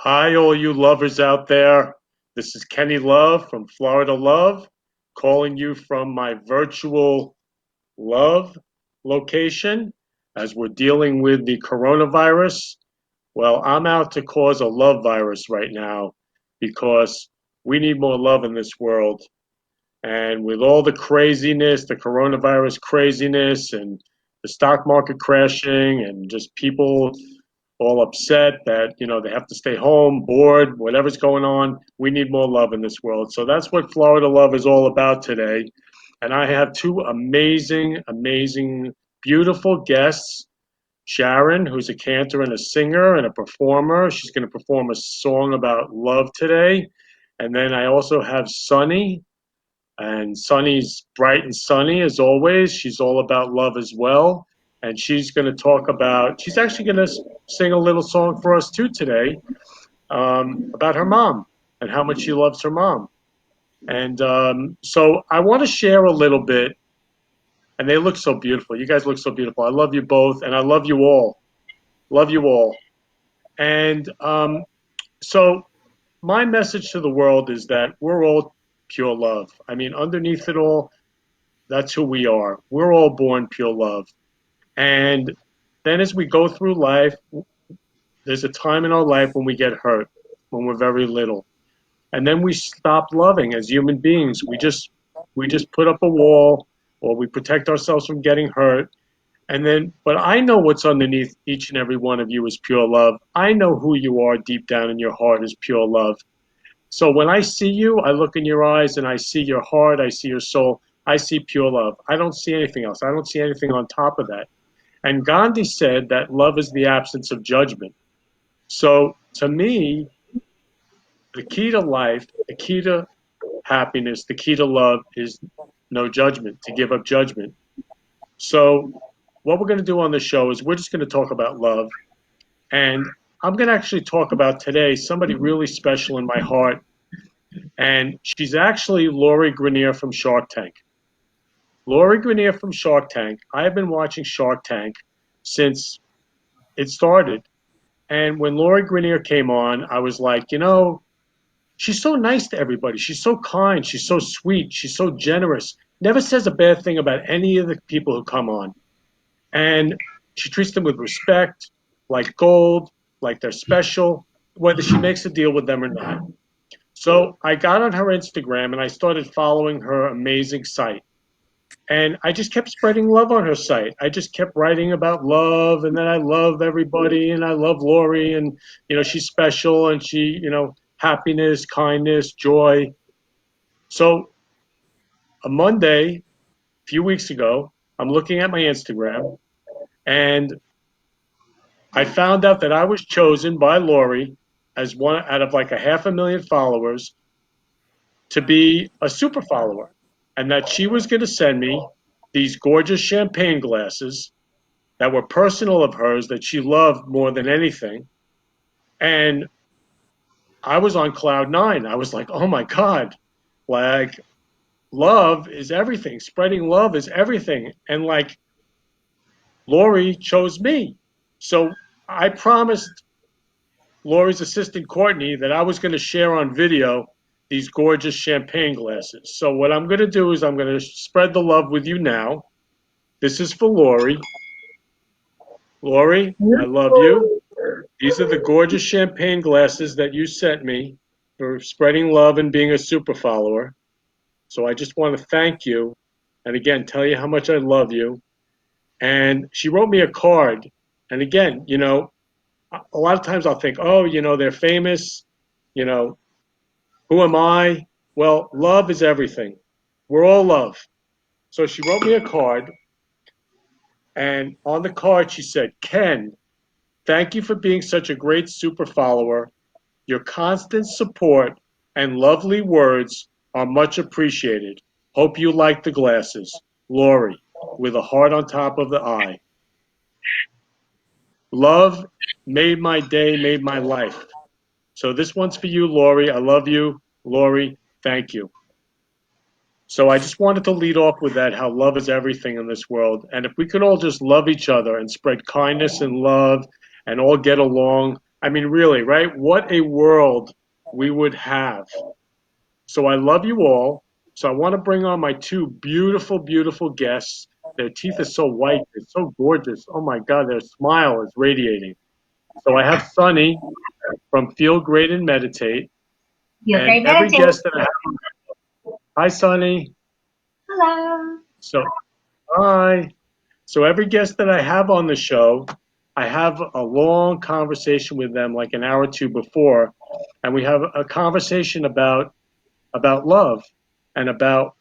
Hi, all you lovers out there. This is Kenny Love from Florida Love, calling you from my virtual love location as we're dealing with the coronavirus. Well, I'm out to cause a love virus right now because we need more love in this world. And with all the craziness, the coronavirus craziness, and the stock market crashing, and just people all upset that they have to stay home, bored, whatever's going on. We need more love in this world. So that's what Florida Love is all about today. And I have two amazing, beautiful guests. Sharon, who's a cantor and a singer and a performer. She's going to perform a song about love today. And then I also have Sunny, and Sunny's bright and sunny as always. She's all about love as well. And she's actually going to sing a little song for us too today about her mom and how much she loves her mom. And so I want to share a little bit, and they look so beautiful. You guys look so beautiful. I love you both, and I love you all. Love you all. And so my message to the world is that we're all pure love. I mean, underneath it all, that's who we are. We're all born pure love. And then as we go through life, there's a time in our life when we get hurt, when we're very little. And then we stop loving as human beings. We just put up a wall, or we protect ourselves from getting hurt. And then, but I know what's underneath each and every one of you is pure love. I know who you are deep down in your heart is pure love. So when I see you, I look in your eyes and I see your heart, I see your soul, I see pure love. I don't see anything else. I don't see anything on top of that. And Gandhi said that love is the absence of judgment. So to me, the key to life, the key to happiness, the key to love is no judgment, to give up judgment. So what we're going to do on the show is we're just going to talk about love. And I'm going to actually talk about today somebody really special in my heart. And she's actually Lori Grenier from Shark Tank. Lori Grenier from Shark Tank. I have been watching Shark Tank since it started. And when Lori Grenier came on, I was like, she's so nice to everybody. She's so kind. She's so sweet. She's so generous. Never says a bad thing about any of the people who come on. And she treats them with respect, like gold, like they're special, whether she makes a deal with them or not. So I got on her Instagram and I started following her amazing site. And I just kept spreading love on her site. I just kept writing about love, and then I love everybody, and I love Lori, and she's special, and she, happiness, kindness, joy. So a Monday, a few weeks ago, I'm looking at my Instagram, and I found out that I was chosen by Lori as one out of like a 500,000 followers to be a super follower, and that she was going to send me these gorgeous champagne glasses that were personal of hers that she loved more than anything. And I was on cloud nine. I was like, oh my God, like love is everything. Spreading love is everything. And like Lori chose me. So I promised Lori's assistant Courtney that I was going to share on video these gorgeous champagne glasses. So what I'm going to do is I'm going to spread the love with you now. This is for Lori. Lori, I love you. These are the gorgeous champagne glasses that you sent me for spreading love and being a super follower. So I just want to thank you and again tell you how much I love you. And she wrote me a card. And again, a lot of times I'll think, oh, they're famous. You know, who am I? Well, love is everything. We're all love. So she wrote me a card. And on the card, she said, Ken, thank you for being such a great super follower. Your constant support and lovely words are much appreciated. Hope you like the glasses. Lori, with a heart on top of the eye. Love made my day, made my life. So this one's for you, Lori. I love you. Lori, thank you. So I just wanted to lead off with that, how love is everything in this world. And if we could all just love each other and spread kindness and love and all get along, I mean, really, right? What a world we would have. So I love you all. So I want to bring on my two beautiful, beautiful guests. Their teeth are so white. They're so gorgeous. Oh my God, their smile is radiating. So I have Sunny from Feel Great and Meditate. Feel And great, every meditate. guest that I have, hi, Sunny. Hello. So, hi. So every guest that I have on the show, I have a long conversation with them, like an hour or two before, and we have a conversation about love and about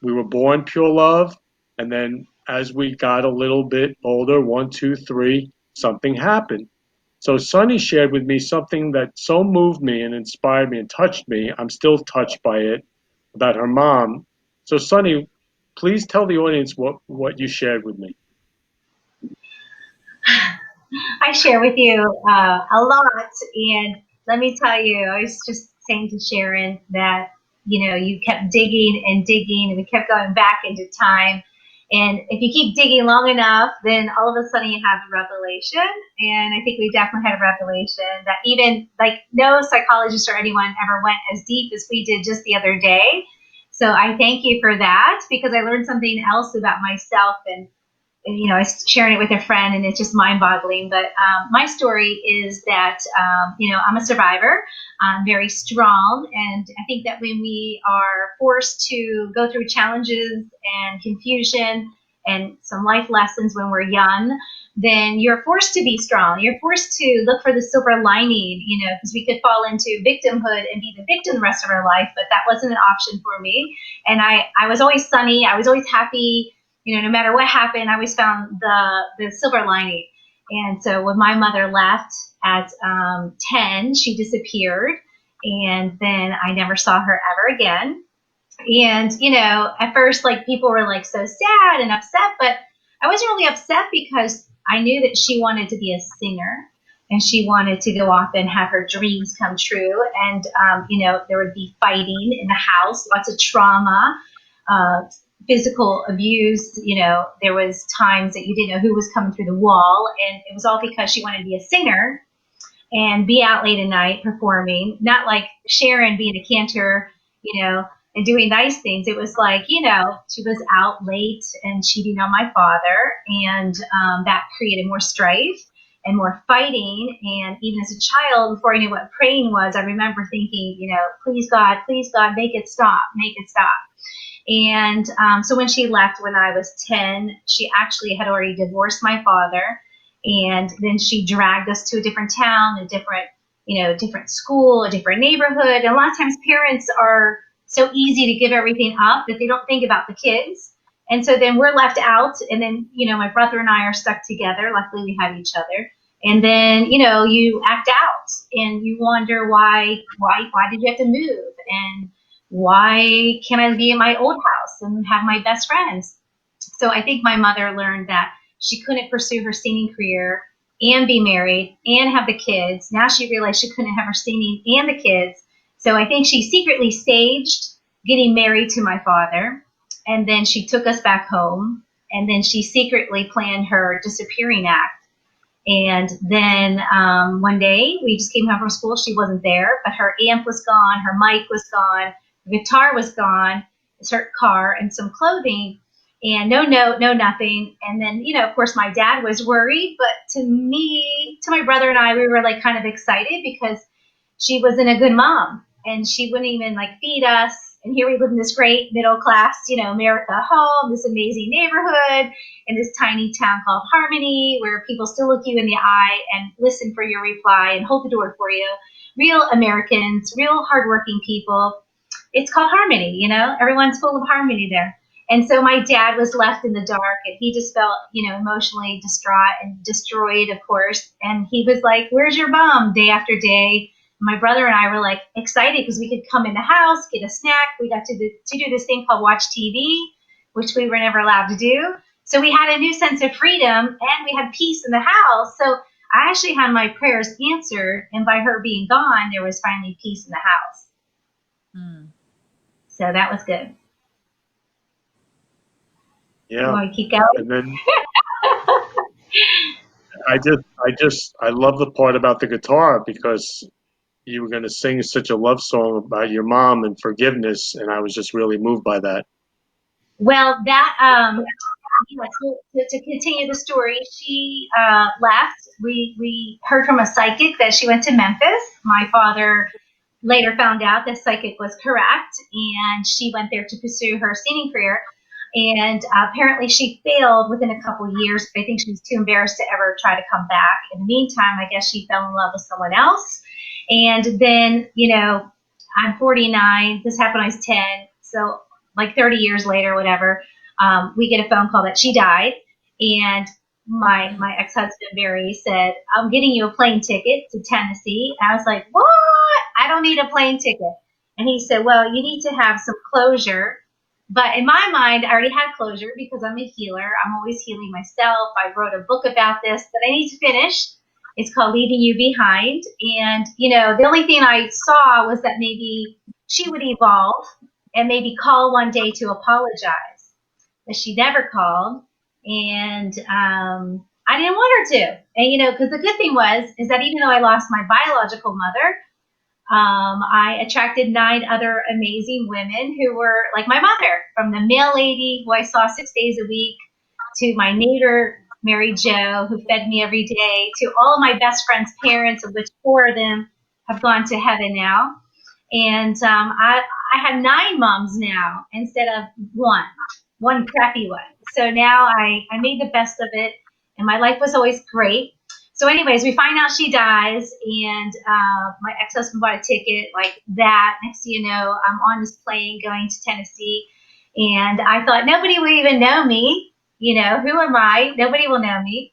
we were born pure love, and then as we got a little bit older, one, two, three, something happened. So Sunny shared with me something that so moved me and inspired me and touched me. I'm still touched by it about her mom. So Sunny, please tell the audience what you shared with me. I share with you a lot, and let me tell you, I was just saying to Sharon that you kept digging and digging, and we kept going back into time. And if you keep digging long enough, then all of a sudden you have a revelation. And I think we definitely had a revelation that even like no psychologist or anyone ever went as deep as we did just the other day. So I thank you for that because I learned something else about myself and I was sharing it with a friend, and it's just mind-boggling. But my story is that I'm a survivor. I'm very strong, and I think that when we are forced to go through challenges and confusion and some life lessons when we're young, then you're forced to be strong. You're forced to look for the silver lining, because we could fall into victimhood and be the victim the rest of our life, but that wasn't an option for me. And I was always sunny. I was always happy. No matter what happened, I always found the silver lining. And so when my mother left at 10, she disappeared, and then I never saw her ever again. And at first, like people were like so sad and upset, but I wasn't really upset because I knew that she wanted to be a singer. And she wanted to go off and have her dreams come true. And, there would be fighting in the house, lots of trauma, uh, physical abuse. There was times that you didn't know who was coming through the wall, and it was all because she wanted to be a singer and be out late at night performing. Not like Sharon being a cantor, and doing nice things. It was like, she was out late and cheating on my father, and that created more strife and more fighting. And even as a child, before I knew what praying was, I remember thinking, please God, make it stop, make it stop. And so when she left when I was 10, she actually had already divorced my father. And then she dragged us to a different town, different school, a different neighborhood. And a lot of times parents are so easy to give everything up that they don't think about the kids. And so then we're left out. And then, my brother and I are stuck together. Luckily, we have each other. And then, you act out and you wonder why did you have to move? And why can't I be in my old house and have my best friends? So I think my mother learned that she couldn't pursue her singing career and be married and have the kids. Now she realized she couldn't have her singing and the kids. So I think she secretly staged getting married to my father. And then she took us back home. And then she secretly planned her disappearing act. And then one day we just came home from school. She wasn't there, but her amp was gone, her mic was gone, her guitar was gone, her car, and some clothing. And no note, no nothing. And then, of course, my dad was worried, but to my brother and I, we were like kind of excited because she wasn't a good mom and she wouldn't even like feed us. And here we live in this great middle class, America home, this amazing neighborhood in this tiny town called Harmony, where people still look you in the eye and listen for your reply and hold the door for you. Real Americans, real hardworking people. It's called Harmony, everyone's full of harmony there. And so my dad was left in the dark and he just felt, emotionally distraught and destroyed, of course. And he was like, "Where's your mom?" Day after day. My brother and I were like excited because we could come in the house, get a snack. We got to do this thing called watch TV, which we were never allowed to do. So we had a new sense of freedom and we had peace in the house. So I actually had my prayers answered. And by her being gone, there was finally peace in the house. Mm. So that was good. You Yeah. want to keep going? And then I love the part about the guitar because you were going to sing such a love song about your mom and forgiveness, and I was just really moved by that. Well, that to continue the story, she left. We heard from a psychic that she went to Memphis. My father later found out the psychic was correct, and she went there to pursue her singing career. And apparently, she failed within a couple of years. I think she was too embarrassed to ever try to come back. In the meantime, I guess she fell in love with someone else. And then, I'm 49. This happened when I was 10. So, like 30 years later, whatever, we get a phone call that she died. And my ex-husband Barry said, "I'm getting you a plane ticket to Tennessee." And I was like, "What? I don't need a plane ticket." And he said, "Well, you need to have some closure." But in my mind, I already had closure because I'm a healer. I'm always healing myself. I wrote a book about this that I need to finish. It's called Leaving You Behind. And, the only thing I saw was that maybe she would evolve and maybe call one day to apologize. But she never called. And I didn't want her to. And, because the good thing is that even though I lost my biological mother, I attracted 9 other amazing women who were like my mother, from the mail lady who I saw 6 days a week to my neighbor, Mary Jo, who fed me every day, to all of my best friends' parents, of which 4 of them have gone to heaven now. And I have 9 moms now instead of one crappy one. So now I made the best of it, and my life was always great. So, anyways, we find out she dies, and my ex-husband bought a ticket like that. Next thing you know, I'm on this plane going to Tennessee, and I thought nobody will even know me. Who am I? Nobody will know me.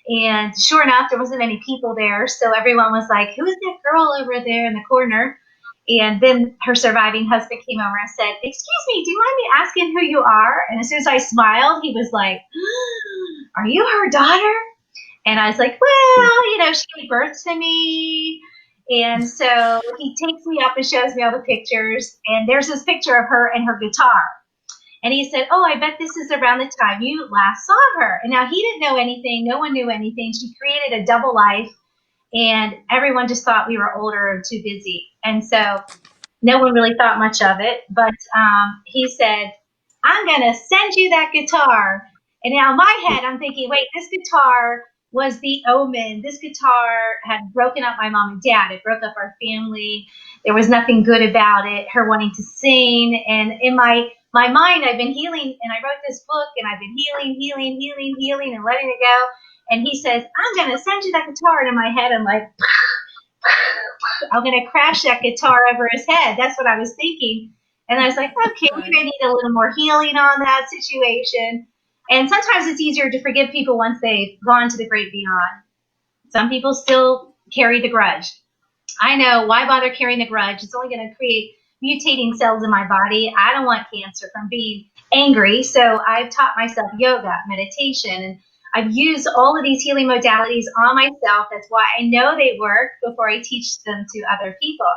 And sure enough, there wasn't many people there, so everyone was like, "Who is that girl over there in the corner?" And then her surviving husband came over and said, "Excuse me, do you mind me asking who you are?" And as soon as I smiled, he was like, "Are you her daughter?" And I was like, "Well, she gave birth to me." And so he takes me up and shows me all the pictures. And there's this picture of her and her guitar. And he said, "Oh, I bet this is around the time you last saw her." And now he didn't know anything. No one knew anything. She created a double life. And everyone just thought we were older and too busy. And so no one really thought much of it. But he said, "I'm going to send you that guitar." And now in my head, I'm thinking, wait, this guitar was the omen. This guitar had broken up my mom and dad. It broke up our family. There was nothing good about it, her wanting to sing. And in my mind, I've been healing, and I wrote this book, and I've been healing, and letting it go. And he says, "I'm going to send you that guitar." And in my head, I'm like, I'm going to crash that guitar over his head. That's what I was thinking. And I was like, okay, maybe I need a little more healing on that situation. And sometimes it's easier to forgive people once they've gone to the great beyond. Some people still carry the grudge. I know, why bother carrying the grudge? It's only going to create mutating cells in my body. I don't want cancer from being angry. So I've taught myself yoga, meditation, and I've used all of these healing modalities on myself. That's why I know they work before I teach them to other people.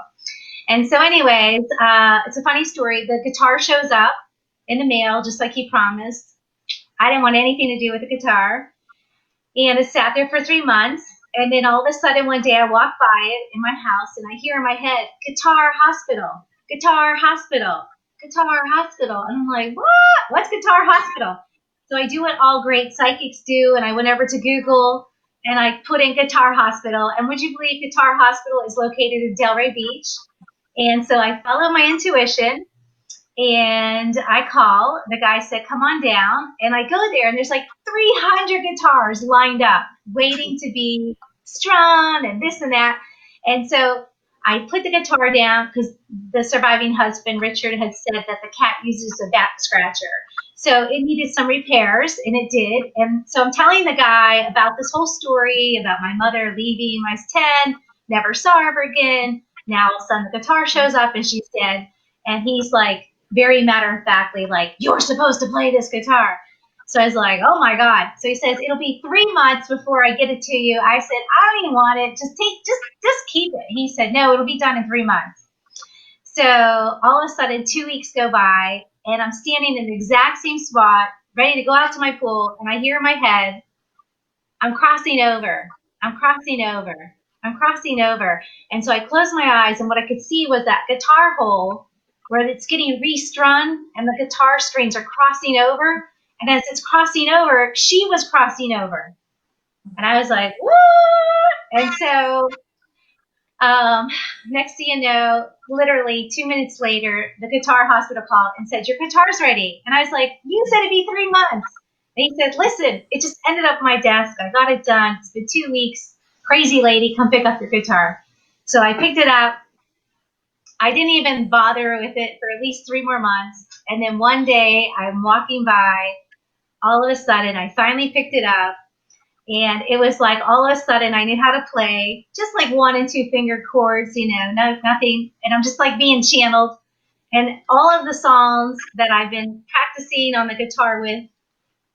And so anyways, it's a funny story. The guitar shows up in the mail, just like he promised. I didn't want anything to do with the guitar. And it sat there for 3 months. And then all of a sudden one day I walk by it in my house and I hear in my head, "Guitar Hospital, Guitar Hospital, Guitar Hospital." And I'm like, what? What's Guitar Hospital? So I do what all great psychics do, and I went over to Google and I put in Guitar Hospital. And would you believe Guitar Hospital is located in Delray Beach? And so I followed my intuition. And I call, the guy said, "Come on down." And I go there, and there's like 300 guitars lined up, waiting to be strung and this and that. And so I put the guitar down because the surviving husband, Richard, had said that the cat uses a back scratcher. So it needed some repairs, and it did. And so I'm telling the guy about this whole story about my mother leaving when I was 10, never saw her again. Now all of a sudden the guitar shows up, and she's dead. And he's like, very matter-of-factly, like, "You're supposed to play this guitar." So I was like, oh my God. So he says, "It'll be 3 months before I get it to you." I said, "I don't even want it. Just keep it." He said, "No, it'll be done in 3 months." So all of a sudden, 2 weeks go by, and I'm standing in the exact same spot, ready to go out to my pool, and I hear in my head, I'm crossing over. I'm crossing over. I'm crossing over. And so I closed my eyes, and what I could see was that guitar hole where it's getting restrung and the guitar strings are crossing over. And as it's crossing over, she was crossing over. And I was like, what? And so next thing you know, literally 2 minutes later, the guitar hospital called and said, your guitar's ready. And I was like, you said it'd be 3 months. And he said, listen, it just ended up on my desk. I got it done. It's been 2 weeks. Crazy lady, come pick up your guitar. So I picked it up. I didn't even bother with it for at least 3 more months. And then one day I'm walking by. All of a sudden, I finally picked it up. And it was like all of a sudden I knew how to play just like 1 and 2 finger chords, nothing. And I'm just like being channeled. And all of the songs that I've been practicing on the guitar with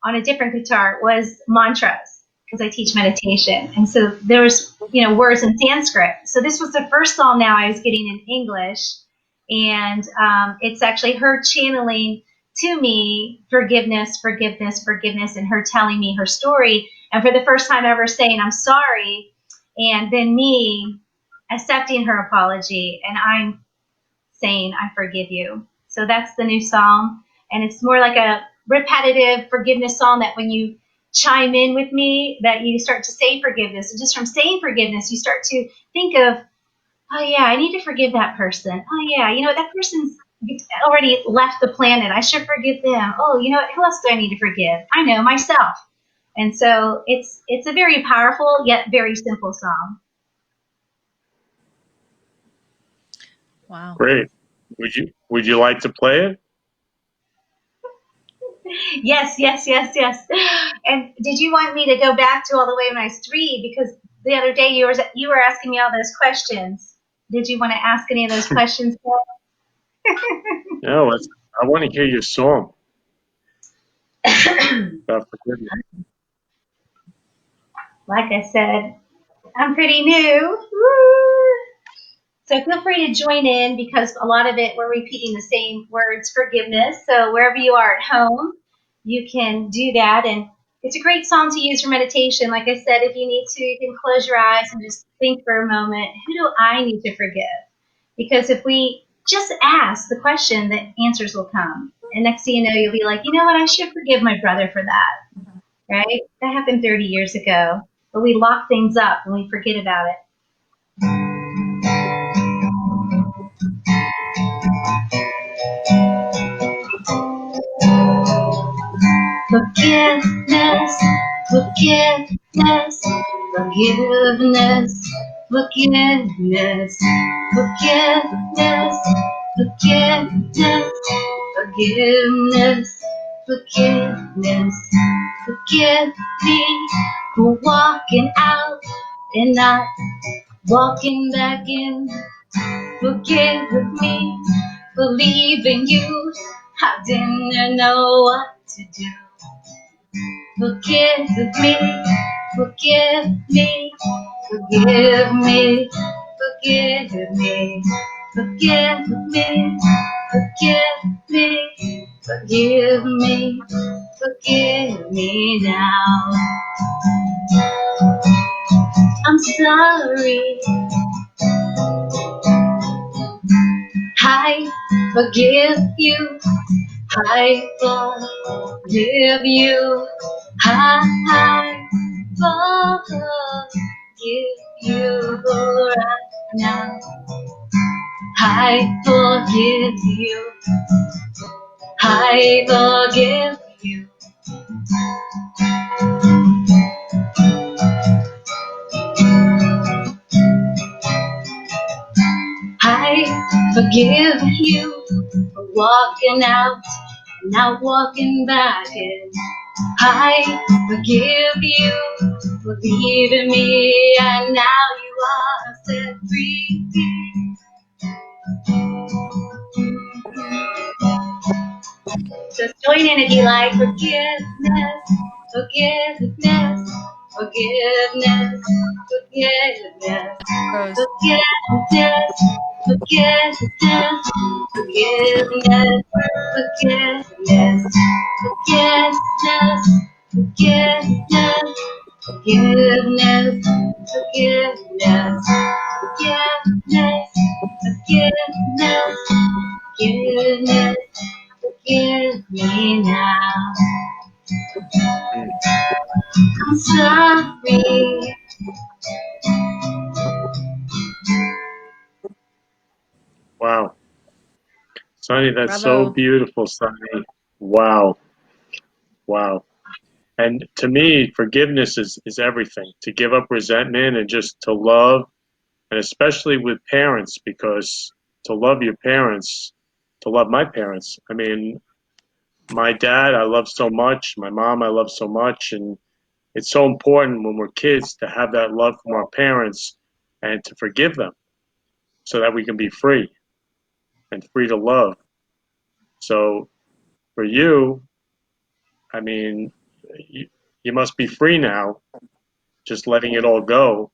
on a different guitar was mantras because I teach meditation. And so there was, words in Sanskrit. So this was the first song now I was getting in English. And it's actually her channeling to me forgiveness, forgiveness, forgiveness, and her telling me her story. And for the first time ever saying, I'm sorry. And then me accepting her apology. And I'm saying, I forgive you. So that's the new song. And it's more like a repetitive forgiveness song that when you chime in with me, that you start to say forgiveness. And just from saying forgiveness, you start to think of, oh, yeah, I need to forgive that person. Oh, yeah, that person's already left the planet. I should forgive them. Oh, who else do I need to forgive? I know, myself. And so it's a very powerful yet very simple song. Wow. Great. Would you like to play it? Yes. And did you want me to go back to all the way when I was 3? Because the other day you were asking me all those questions. Did you want to ask any of those questions? No, I want to hear your song about forgiveness. Like I said, I'm pretty new. Woo! So feel free to join in because a lot of it we're repeating the same words, forgiveness. So wherever you are at home, you can do that. And it's a great song to use for meditation. Like I said, if you need to, you can close your eyes and just think for a moment, who do I need to forgive? Because if we just ask the question, the answers will come. And next thing you know, you'll be like, you know what, I should forgive my brother for that. Right? That happened 30 years ago. But we lock things up and we forget about it. Forgiveness, forgiveness, forgiveness, forgiveness, forgiveness, forgiveness, forgiveness, forgiveness. Forgive me for walking out and not walking back in. Forgive me for leaving you. I didn't know what to do. Forgive me, forgive me, forgive me, forgive me, forgive me, forgive me, forgive me, forgive me now. I'm sorry. I forgive you. I forgive you. I forgive you right now. I forgive you. I forgive you. I forgive you for walking out and not walking back in. I forgive you for leaving me, and now you are set free. Just join in if you like. Forgiveness, forgiveness, forgiveness, forgiveness, forgiveness, forgiveness, forgiveness, forgiveness, forgiveness, forgiveness, Forgiveness, forgiveness, forgiveness, forgiveness, forgiveness, forgive me now. I'm sorry. Wow. Sonny, that's so Bravo. beautiful, Sonny. Wow. Wow. And to me, forgiveness is everything. To give up resentment and just to love, and especially with parents, because to love your parents, to love my parents. I mean, my dad, I love so much. My mom, I love so much. And it's so important when we're kids to have that love from our parents and to forgive them so that we can be free and free to love. So for you, I mean, you must be free now, just letting it all go,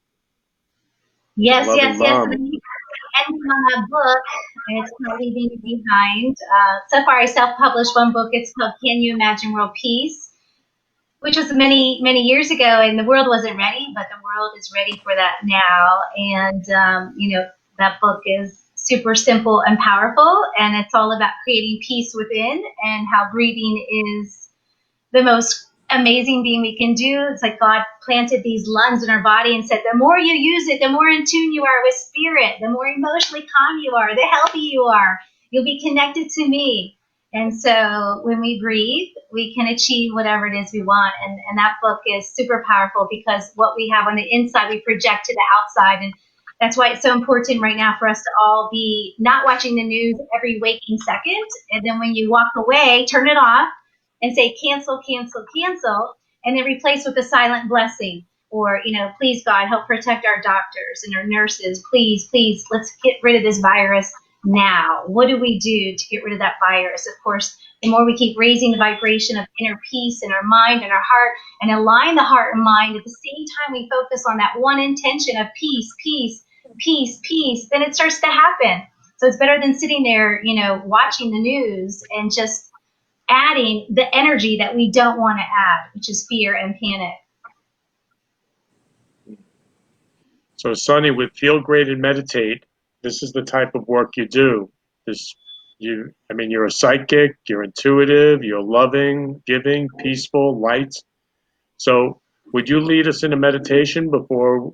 Yes, yes, loving yes. mom. And my book, and it's called Leaving It Behind. So far, I self-published one book. It's called Can You Imagine World Peace, which was many, many years ago, and the world wasn't ready, but the world is ready for that now. And, that book is super simple and powerful, and it's all about creating peace within and how breathing is the most amazing thing we can do. It's like God planted these lungs in our body and said, the more you use it, the more in tune you are with spirit, the more emotionally calm you are, the healthier you are. You'll be connected to me. And so when we breathe, we can achieve whatever it is we want. And that book is super powerful because what we have on the inside, we project to the outside. And that's why it's so important right now for us to all be not watching the news every waking second. And then when you walk away, turn it off and say cancel, cancel, cancel, and then replace with a silent blessing. Or, please God, help protect our doctors and our nurses. Please, please, let's get rid of this virus now. What do we do to get rid of that virus? Of course, the more we keep raising the vibration of inner peace in our mind and our heart and align the heart and mind at the same time we focus on that one intention of peace, peace, peace, peace, then it starts to happen. So it's better than sitting there, watching the news and just adding the energy that we don't want to add, which is fear and panic. So, Sonny, with Feel Great and Meditate, this is the type of work you do. I mean, you're a psychic, you're intuitive, you're loving, giving, peaceful, light. So, would you lead us in a meditation before,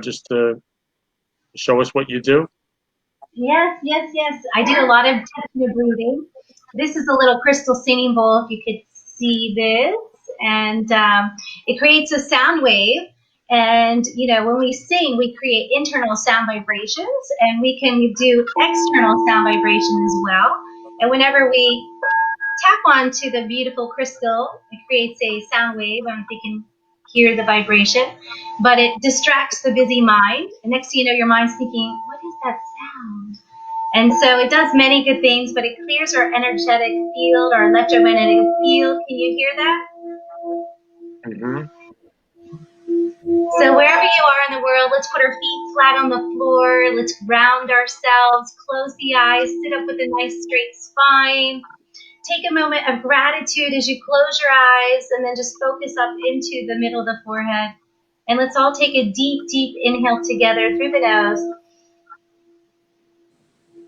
just to show us what you do? Yes, yes, yes. I do a lot of deep breathing. This is a little crystal singing bowl, if you could see this. And it creates a sound wave. And, when we sing, we create internal sound vibrations and we can do external sound vibration as well. And whenever we tap onto the beautiful crystal, it creates a sound wave. I don't know if you can hear the vibration, but it distracts the busy mind. And next thing you know, your mind's thinking, what is that sound? And so it does many good things, but it clears our energetic field, our electromagnetic field. Can you hear that? Mm-hmm. So wherever you are in the world, let's put our feet flat on the floor. Let's ground ourselves, close the eyes, sit up with a nice straight spine. Take a moment of gratitude as you close your eyes and then just focus up into the middle of the forehead. And let's all take a deep, deep inhale together through the nose.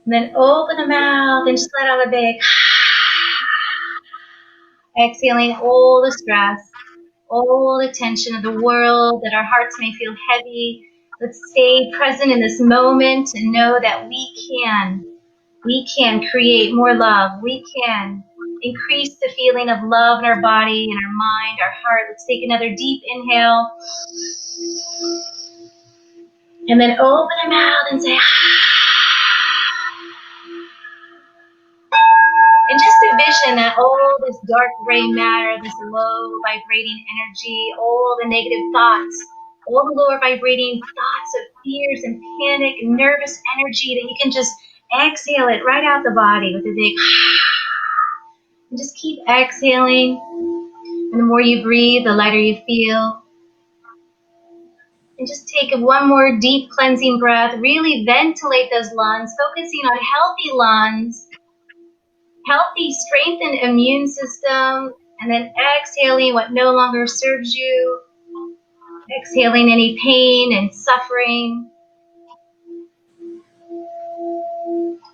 And then open the mouth and just let out a big exhaling all the stress, all the tension of the world, that our hearts may feel heavy. Let's stay present in this moment and know that we can create more love. We can increase the feeling of love in our body, in our mind, our heart. Let's take another deep inhale. And then open our mouth and say, and just envision that all this dark gray matter, this low vibrating energy, all the negative thoughts, all the lower vibrating thoughts of fears and panic and nervous energy, that you can just exhale it right out the body with a big and just keep exhaling. And the more you breathe, the lighter you feel. And just take one more deep cleansing breath. Really ventilate those lungs, focusing on healthy lungs, healthy, strengthened immune system, and then exhaling what no longer serves you. Exhaling any pain and suffering.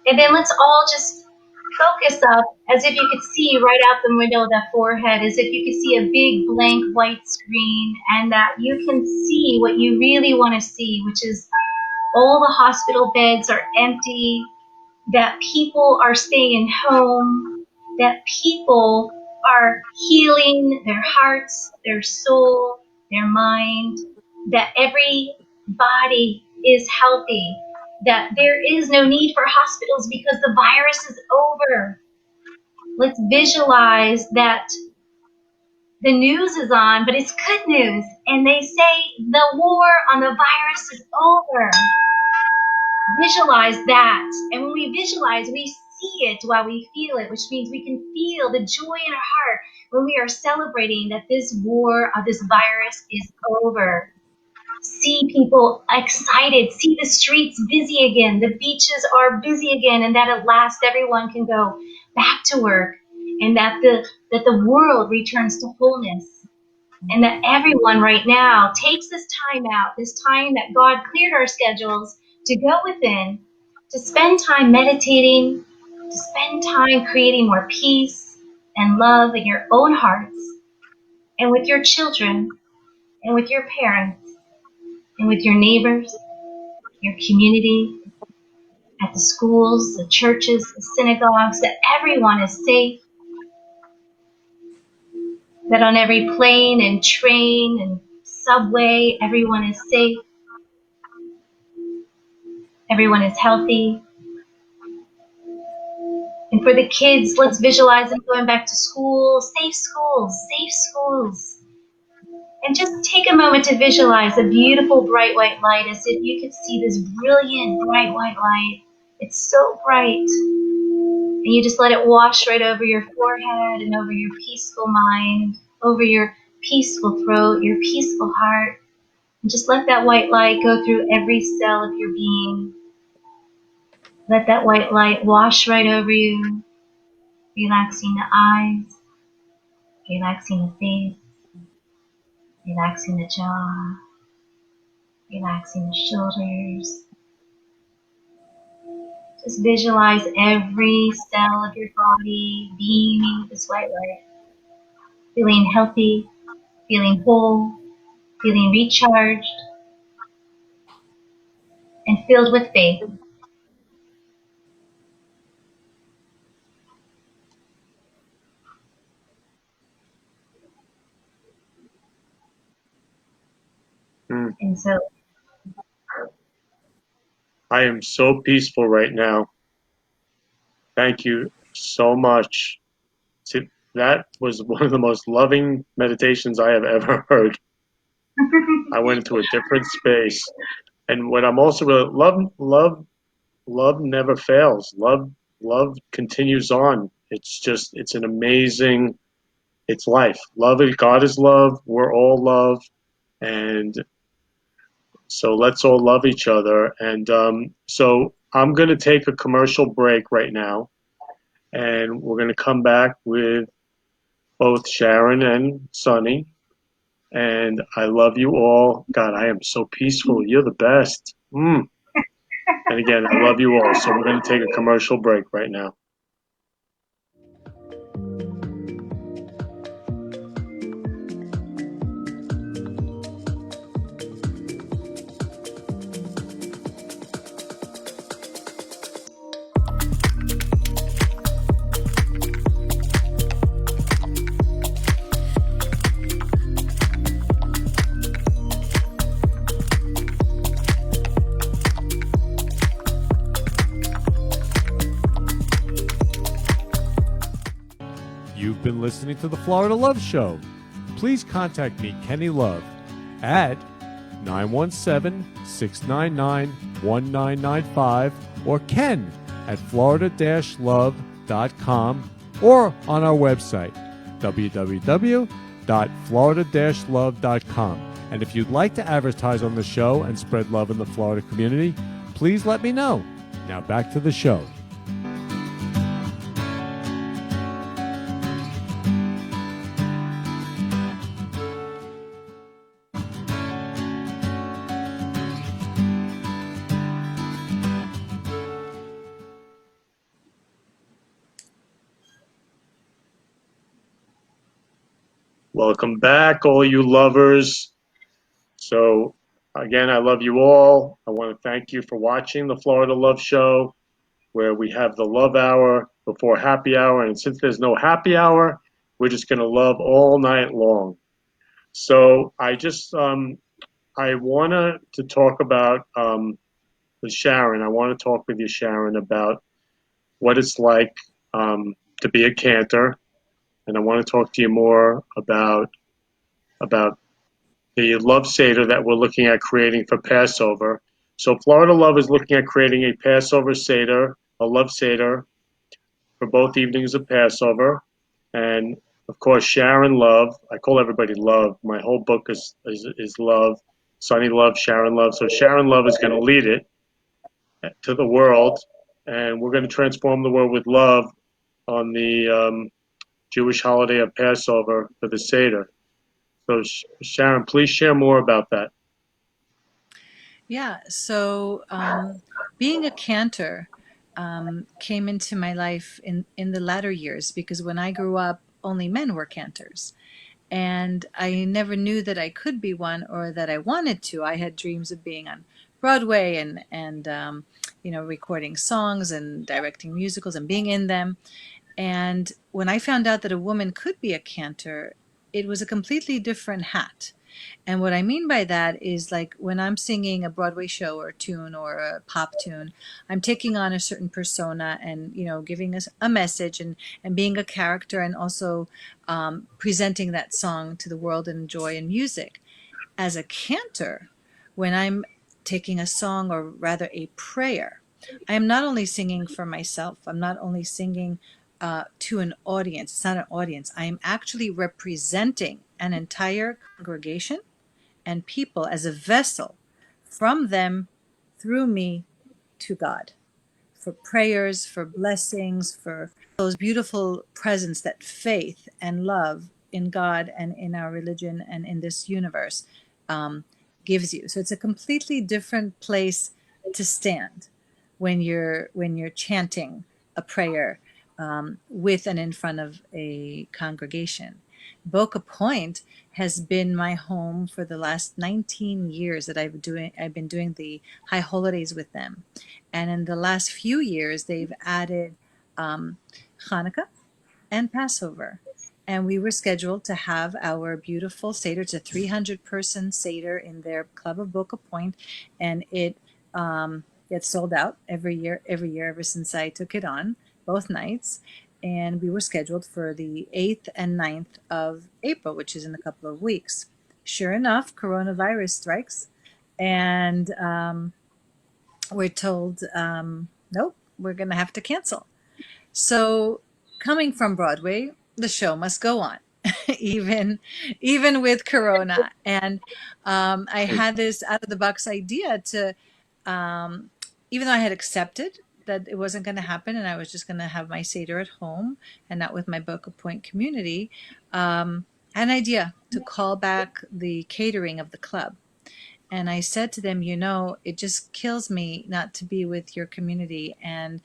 And then let's all just focus up as if you could see right out the window of that forehead, as if you could see a big blank white screen, and that you can see what you really want to see, which is all the hospital beds are empty, that people are staying home, that people are healing their hearts, their soul, their mind, that every body is healthy, that there is no need for hospitals because the virus is over. Let's visualize that the news is on, but it's good news, and they say the war on the virus is over. Visualize that. And when we visualize, we see it while we feel it, which means we can feel the joy in our heart when we are celebrating that this war of this virus is over. See people excited, see the streets busy again, the beaches are busy again, and that at last everyone can go back to work, and that the world returns to wholeness. And that everyone right now takes this time out, this time that God cleared our schedules to go within, to spend time meditating, to spend time creating more peace and love in your own hearts, and with your children, and with your parents, and with your neighbors, your community, at the schools, the churches, the synagogues, that everyone is safe, that on every plane and train and subway, everyone is safe. Everyone is healthy. And for the kids, let's visualize them going back to school, safe schools, safe schools. And just take a moment to visualize a beautiful bright white light, as if you could see this brilliant bright white light. It's so bright. And you just let it wash right over your forehead and over your peaceful mind, over your peaceful throat, your peaceful heart. And just let that white light go through every cell of your being. Let that white light wash right over you, relaxing the eyes, relaxing the face, relaxing the jaw, relaxing the shoulders. Just visualize every cell of your body beaming with this white light, feeling healthy, feeling whole, feeling recharged, and filled with faith. And so I am so peaceful right now. Thank you so much. That was one of the most loving meditations I have ever heard. I went into a different space. And what I'm also really love never fails. Love continues on. It's an amazing, it's life. God is love. We're all love. And so let's all love each other. And so I'm going to take a commercial break right now. And we're going to come back with both Sharon and Sunny. And I love you all. God, I am so peaceful. You're the best. And again, I love you all. So we're going to take a commercial break right now. You've been listening to the Florida Love Show. Please contact me, Kenny Love, at 917-699-1995 or ken at florida-love.com or on our website, www.florida-love.com. And if you'd like to advertise on the show and spread love in the Florida community, please let me know. Now back to the show. Welcome back, all you lovers. So, again, I love you all. I want to thank you for watching the Florida Love Show, where we have the love hour before happy hour. And since there's no happy hour, we're just going to love all night long. So, I wanted to talk about with Sharon. I want to talk with you, Sharon, about what it's like to be a cantor. And I want to talk to you more about the love Seder that we're looking at creating for Passover. So Florida Love is looking at creating a Passover Seder, a love Seder, for both evenings of Passover. And of course, Sharon Love, I call everybody Love. My whole book is Love, Sunny Love, Sharon Love. So Sharon Love is going to lead it to the world, and we're going to transform the world with love on the Jewish holiday of Passover for the Seder. So Sharon, please share more about that. Yeah. So being a cantor came into my life in the latter years because when I grew up, only men were cantors. And I never knew that I could be one or that I wanted to. I had dreams of being on Broadway and recording songs and directing musicals and being in them. And when I found out that a woman could be a cantor, it was a completely different hat. And what I mean by that is like when I'm singing a Broadway show or a tune or a pop tune, I'm taking on a certain persona and, giving us a message and being a character and also presenting that song to the world in joy and music. As a cantor, when I'm taking a song or rather a prayer, I am not only singing for myself, I'm not only singing to an audience, it's not an audience, I am actually representing an entire congregation and people as a vessel from them through me to God for prayers, for blessings, for those beautiful presents that faith and love in God and in our religion and in this universe um, gives you. So it's a completely different place to stand when you're chanting a prayer with and in front of a congregation. Boca Point has been my home for the last 19 years that I've been doing the high holidays with them. And in the last few years, they've added Hanukkah and Passover. And we were scheduled to have our beautiful Seder. It's a 300-person Seder in their Club of Boca Point, and it gets sold out every year, ever since I took it on, both nights. And we were scheduled for the 8th and 9th of April, which is in a couple of weeks. Sure enough, coronavirus strikes, and we're told, nope, we're going to have to cancel. So, coming from Broadway, the show must go on, even with Corona. And I had this out of the box idea to, even though I had accepted that it wasn't going to happen, and I was just going to have my Seder at home and not with my Boca Point community, I had an idea to call back the catering of the club. And I said to them, it just kills me not to be with your community and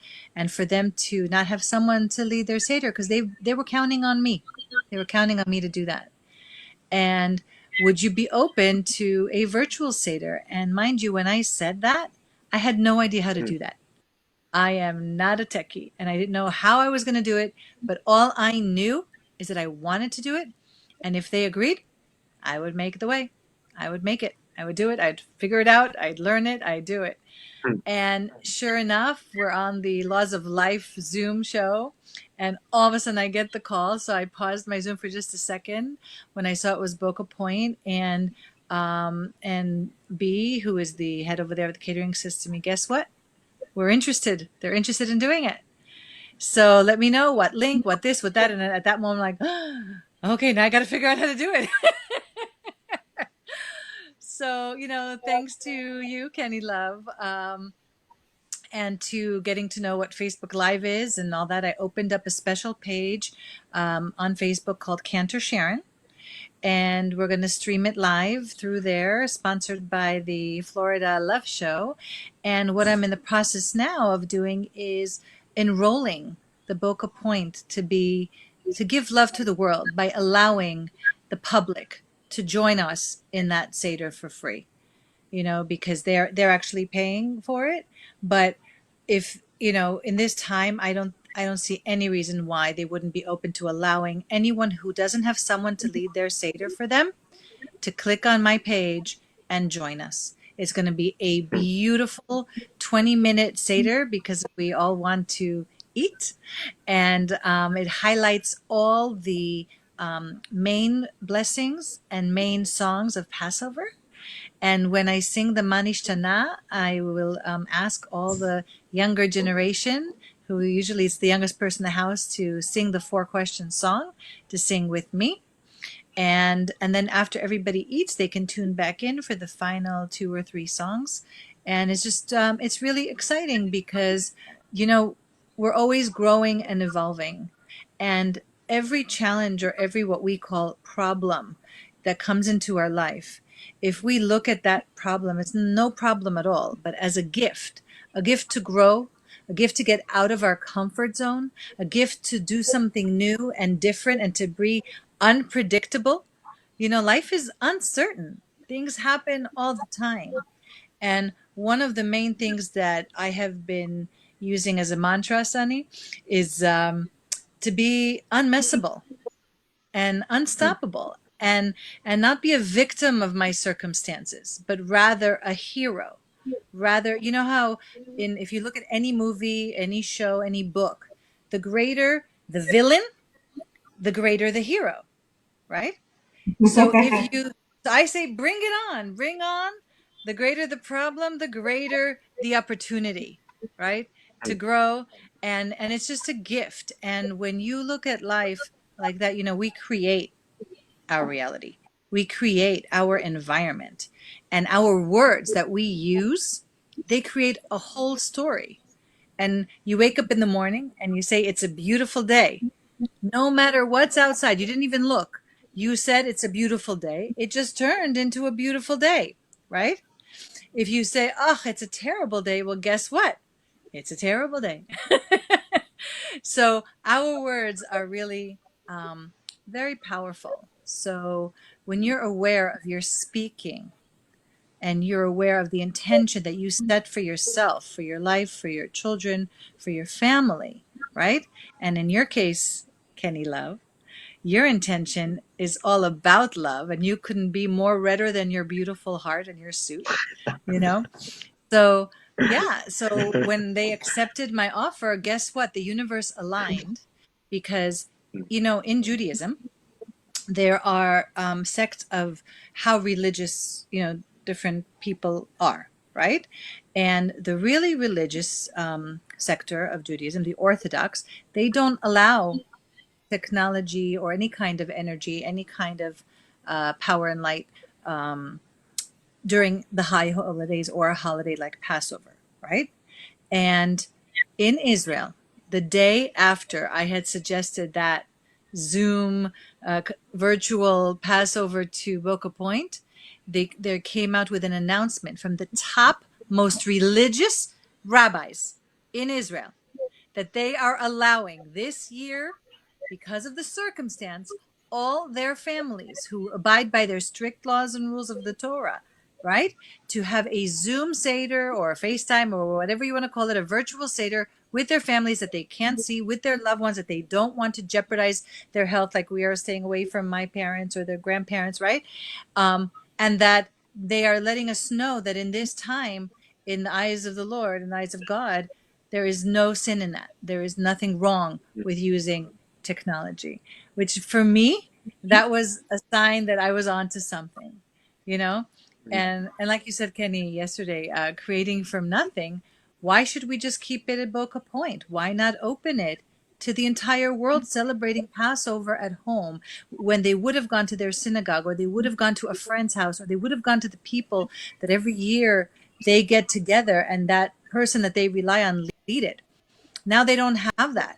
for them to not have someone to lead their Seder because they were counting on me. They were counting on me to do that. And would you be open to a virtual Seder? And mind you, when I said that, I had no idea how to do that. I am not a techie and I didn't know how I was going to do it, but all I knew is that I wanted to do it. And if they agreed, I would make the way. I would make it. I would do it. I'd figure it out. I'd learn it. I'd do it. And sure enough, we're on the Laws of Life Zoom show. And all of a sudden I get the call. So I paused my Zoom for just a second when I saw it was Boca Point and B, who is the head over there of the catering system. And guess what? We're interested. They're interested in doing it. So let me know what link, what this, what that. And at that moment, I'm like, okay, now I got to figure out how to do it. So, thanks to you, Kenny Love, and to getting to know what Facebook Live is and all that, I opened up a special page on Facebook called Cantor Sharon. And we're going to stream it live through there, sponsored by the Florida Love Show. And what I'm in the process now of doing is enrolling the Boca Point to give love to the world by allowing the public to join us in that Seder for free, because they're actually paying for it. But if, in this time, I don't see any reason why they wouldn't be open to allowing anyone who doesn't have someone to lead their Seder for them to click on my page and join us. It's going to be a beautiful 20-minute Seder because we all want to eat. And it highlights all the main blessings and main songs of Passover. And when I sing the Manishtana, I will ask all the younger generation, who usually is the youngest person in the house, to sing the 4-question song, to sing with me. And then after everybody eats, they can tune back in for the final 2 or 3 songs. And it's just it's really exciting because we're always growing and evolving, and every challenge, or every what we call problem that comes into our life, if we look at that problem, it's no problem at all, but as a gift to grow, a gift to get out of our comfort zone, a gift to do something new and different and to be unpredictable. Life is uncertain. Things happen all the time. And one of the main things that I have been using as a mantra, Sunny, is to be unmessable and unstoppable, and not be a victim of my circumstances, but rather a hero. Rather, how if you look at any movie, any show, any book, the greater the villain, the greater the hero, right? So I say, bring it on, bring on. The greater the problem, the greater the opportunity, right? To grow. And it's just a gift. And when you look at life like that, we create our reality. We create our environment, and our words that we use, they create a whole story. And you wake up in the morning and you say, it's a beautiful day. No matter what's outside, you didn't even look. You said it's a beautiful day. It just turned into a beautiful day, right? If you say, oh, it's a terrible day, well, guess what? It's a terrible day. So our words are really very powerful. So when you're aware of your speaking, and you're aware of the intention that you set for yourself, for your life, for your children, for your family, right? And in your case, Kenny Love, your intention is all about love, and you couldn't be more redder than your beautiful heart and your suit, you know? So, yeah. So when they accepted my offer, guess what? The universe aligned because, in Judaism, there are sects of how religious, different people are, right? And the really religious sector of Judaism, the Orthodox, they don't allow technology or any kind of energy, any kind of power and light during the high holidays or a holiday like Passover, right? And in Israel, the day after I had suggested that Zoom virtual Passover to Boca Point, they came out with an announcement from the top most religious rabbis in Israel that they are allowing this year, because of the circumstance, all their families who abide by their strict laws and rules of the Torah, right, to have a Zoom Seder or a FaceTime or whatever you want to call it, a virtual Seder with their families that they can't see, with their loved ones that they don't want to jeopardize their health, like we are staying away from my parents or their grandparents, right? And that they are letting us know that in this time, in the eyes of the Lord, in the eyes of God, there is no sin in that. There is nothing wrong with using technology, which for me, that was a sign that I was onto something, you know? And like you said, Kenny, yesterday, creating from nothing, why should we just keep it at Boca Point? Why not open it to the entire world celebrating Passover at home, when they would have gone to their synagogue, or they would have gone to a friend's house, or they would have gone to the people that every year they get together and that person that they rely on lead it. Now they don't have that.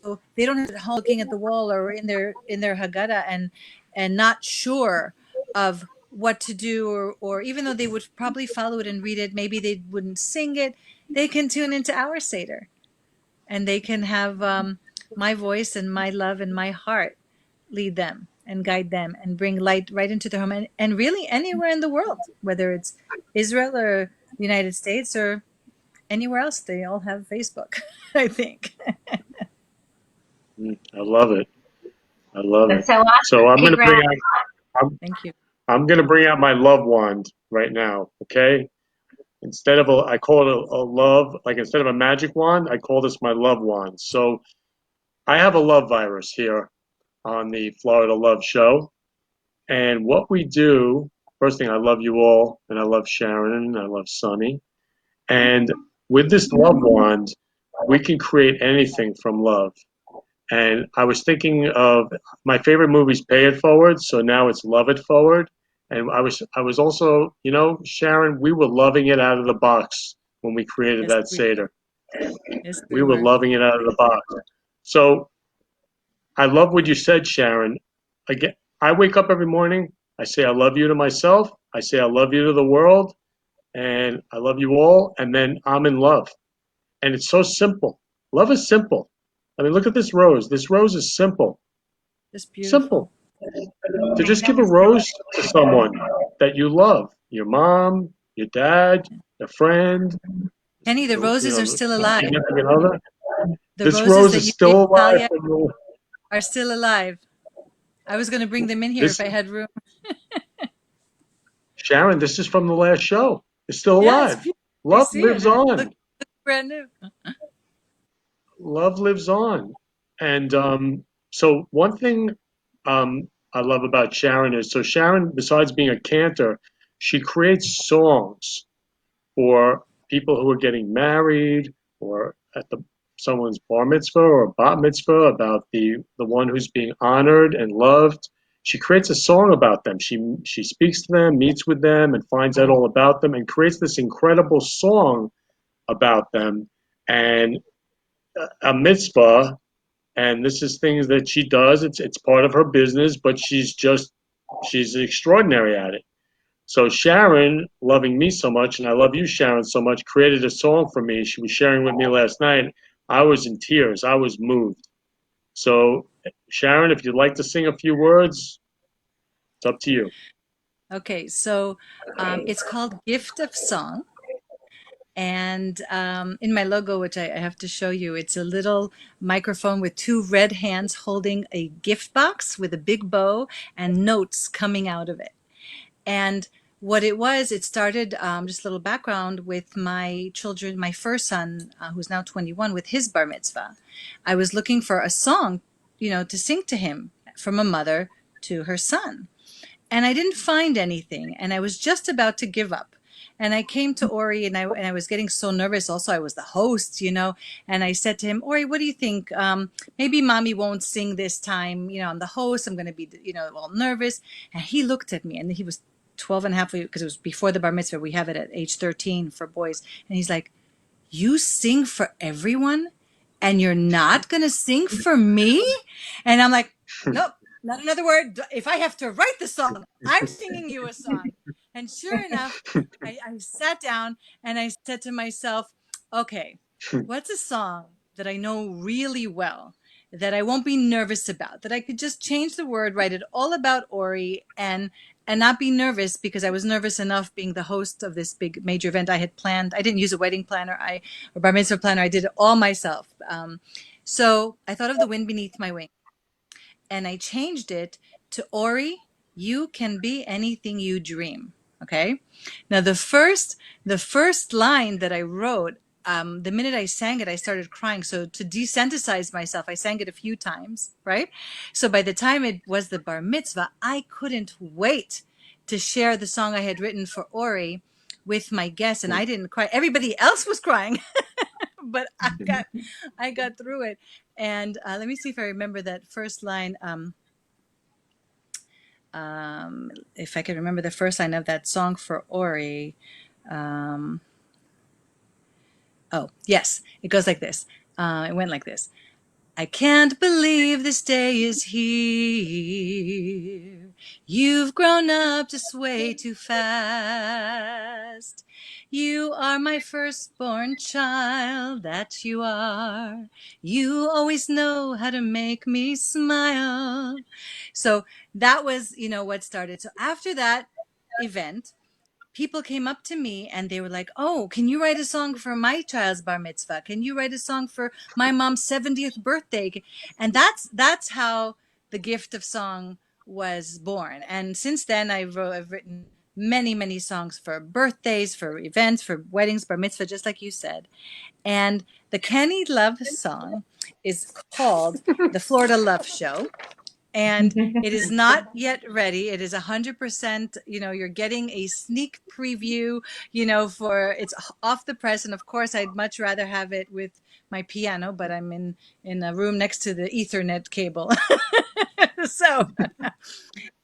So they don't have it at home looking at the wall or in their Haggadah and not sure of what to do, or even though they would probably follow it and read it, maybe they wouldn't sing it. They can tune into our Seder, and they can have my voice and my love and my heart lead them. and guide them and bring light right into their home, and really anywhere in the world, whether it's Israel or the United States or anywhere else. They all have Facebook, I think. I love it. I love it. That's so awesome. So I'm going to bring Congrats. out, Thank you. I'm going to bring out my love wand right now. Okay. Instead of I call it a love, like instead of a magic wand, I call this my love wand. So I have a love virus here on the Florida Love Show. And what we do, first thing, I love you all, and I love Sharon, and I love Sunny. And with this love wand, we can create anything from love. And I was thinking of my favorite movie's Pay It Forward, so now it's Love It Forward. And I was also, Sharon, we were loving it out of the box when we created Yes, that we Seder. yes We we were were. loving it out of the box. So I love what you said, Sharon. Again, I wake up every morning. I say I love you to myself. I say I love you to the world, and I love you all. And then I'm in love, and it's so simple. Love is simple. I mean, look at this rose. This rose is simple. Just Simple. beautiful. To I just know give a it's rose to someone that you love, your mom, your dad, a friend, Kenny, the roses are still the alive. significant other. The This roses rose that is you gave still alive Talia from the are still alive. I was going to bring them in here if this I had room. Sharon. This is from the last show. It's still Yeah, it's alive. beautiful. I Love see it, lives and it looks on. brand new. Love lives on. And so one thing I love about Sharon is so Sharon, besides being a cantor, she creates songs for people who are getting married or at someone's bar mitzvah or bat mitzvah about the one who's being honored and loved. She creates a song about them. She speaks to them, meets with them, and finds out all about them, and creates this incredible song about them. And a mitzvah, and this is things that she does. It's part of her business, but she's extraordinary at it. So Sharon, loving me so much, and I love you, Sharon, so much, created a song for me. She was sharing with me last night. I was in tears. I was moved. So Sharon, if you'd like to sing a few words, it's up to you. Okay, so it's called Gift of Song. And in my logo, which I have to show you, it's a little microphone with two red hands holding a gift box with a big bow and notes coming out of it. And what it was, it started, just a little background, with my children, my first son, who's now 21, with his bar mitzvah. I was looking for a song, to sing to him from a mother to her son. And I didn't find anything. And I was just about to give up. And I came to Ori, and I was getting so nervous. Also, I was the host, and I said to him, Ori, what do you think? Maybe mommy won't sing this time. I'm the host. I'm going to be, all nervous. And he looked at me, and he was 12 and a half, because it was before the bar mitzvah. We have it at age 13 for boys. And he's like, you sing for everyone and you're not going to sing for me? And I'm like, nope, not another word. If I have to write the song, I'm singing you a song. And sure enough, I sat down and I said to myself, okay, what's a song that I know really well, that I won't be nervous about, that I could just change the word, write it all about Ori, and not be nervous, because I was nervous enough being the host of this big major event I had planned. I didn't use a wedding planner, or bar mitzvah planner. I did it all myself. So I thought of The Wind Beneath My Wings, and I changed it to Ori, you can be anything you dream. Okay. Now the first line that I wrote, the minute I sang it, I started crying. So to desensitize myself, I sang it a few times, right? So by the time it was the bar mitzvah, I couldn't wait to share the song I had written for Ori with my guests, and I didn't cry. Everybody else was crying, but I got through it. And let me see if I remember that first line. If I can remember the first line of that song for Ori. Um, oh, yes, it goes like this. It went like this. I can't believe this day is here. You've grown up just way too fast. You are my firstborn child, that you are. You always know how to make me smile. So that was, what started. So after that event, people came up to me and they were like, "Oh, can you write a song for my child's bar mitzvah? Can you write a song for my mom's 70th birthday?" And that's how the gift of song was born. And since then, I've written many, many songs for birthdays, for events, for weddings, bar mitzvah, just like you said. And the Kenny Love song is called "The Florida Love Show." And it is not yet ready. It is 100%, you're getting a sneak preview, for it's off the press. And of course, I'd much rather have it with my piano, but I'm in a room next to the Ethernet cable. So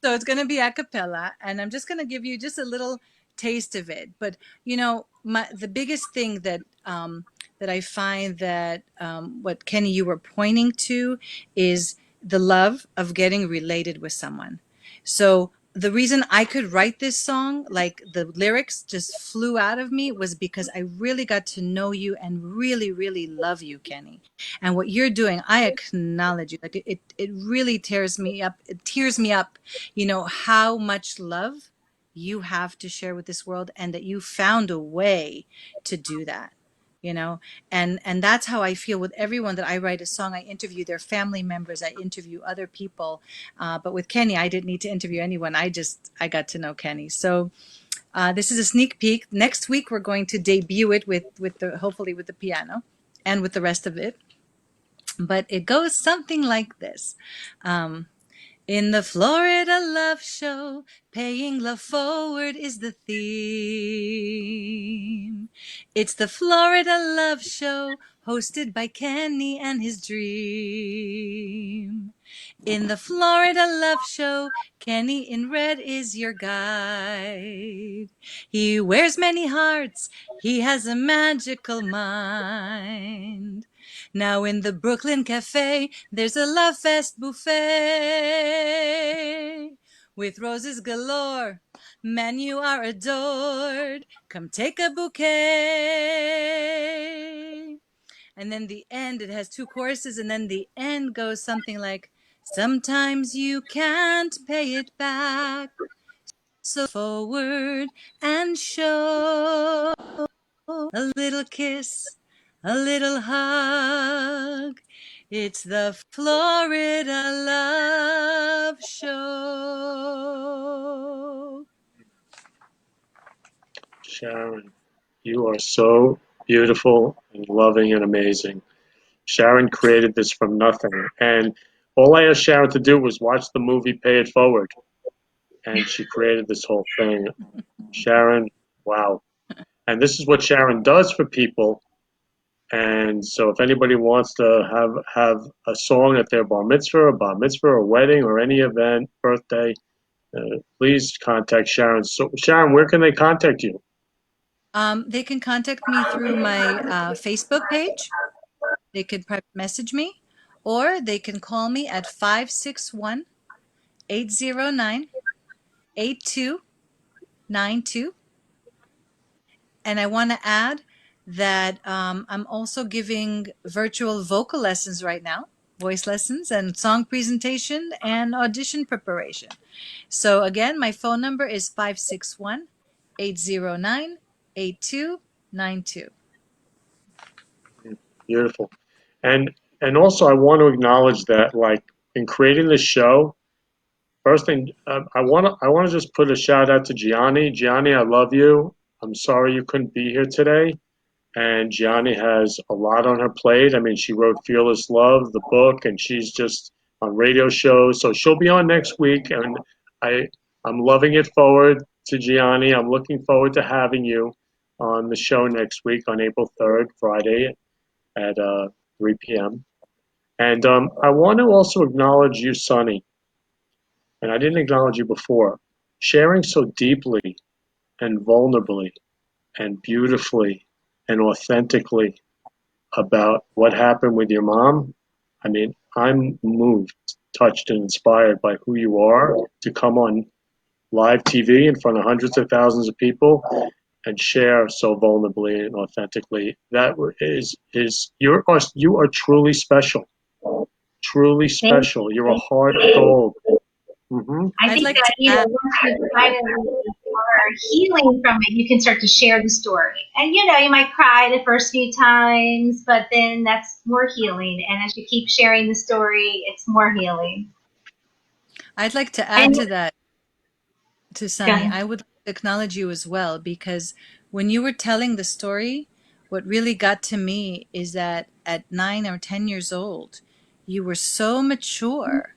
it's going to be a cappella, and I'm just going to give you just a little taste of it. But the biggest thing that I find that what Kenny you were pointing to is the love of getting related with someone. So the reason I could write this song, like the lyrics just flew out of me, was because I really got to know you and really, really love you, Kenny. And what you're doing, I acknowledge you. Like it really tears me up. It tears me up, how much love you have to share with this world, and that you found a way to do that. And that's how I feel with everyone that I write a song. I interview their family members, I interview other people, but with Kenny I didn't need to interview anyone. I got to know Kenny. So this is a sneak peek. Next week we're going to debut it with the hopefully with the piano and with the rest of it, but it goes something like this. In the Florida Love Show, paying love forward is the theme. It's the Florida Love Show, hosted by Kenny and his dream. In the Florida Love Show, Kenny in red is your guide. He wears many hearts, he has a magical mind. Now in the Brooklyn Cafe, there's a Love Fest buffet. With roses galore, man, you are adored. Come take a bouquet. And then the end, it has two choruses, and then the end goes something like, sometimes you can't pay it back, so forward and show a little kiss, a little hug. It's the Florida Love Show. Sharon, you are so beautiful and loving and amazing. Sharon created this from nothing. And all I asked Sharon to do was watch the movie Pay It Forward. And she created this whole thing. Sharon, wow. And this is what Sharon does for people. And so if anybody wants to have a song at their bar mitzvah or wedding or any event, birthday, please contact Sharon. So Sharon, where can they contact you? They can contact me through my Facebook page. They could private message me, or they can call me at 561-809-8292. And I want to add that I'm also giving virtual vocal lessons right now, voice lessons and song presentation and audition preparation. So again, my phone number is 561-809-8292. Beautiful. And also I want to acknowledge that, like, in creating the show, first thing, I want to just put a shout out to Jianny. Jianny, I love you. I'm sorry you couldn't be here today. And Jianny has a lot on her plate. I mean, she wrote Fearless Love, the book, and she's just on radio shows. So she'll be on next week, and I'm loving it forward to Jianny. I'm looking forward to having you on the show next week on April 3rd, Friday at 3 p.m. And I want to also acknowledge you, Sonny, and I didn't acknowledge you before, sharing so deeply and vulnerably and beautifully and authentically about what happened with your mom. I mean, I'm moved, touched, and inspired by who you are to come on live TV in front of hundreds of thousands of people and share so vulnerably and authentically. That is you are truly special, truly Thank special. You're a you. heart of gold. Hmm. I I'd think like that, to add, once you kind of are healing from it, you can start to share the story. And, you might cry the first few times, but then that's more healing. And as you keep sharing the story, it's more healing. I'd like to add And to that, to go Sunny. ahead. I would acknowledge you as well, because when you were telling the story, what really got to me is that at 9 or 10 years old, you were so mature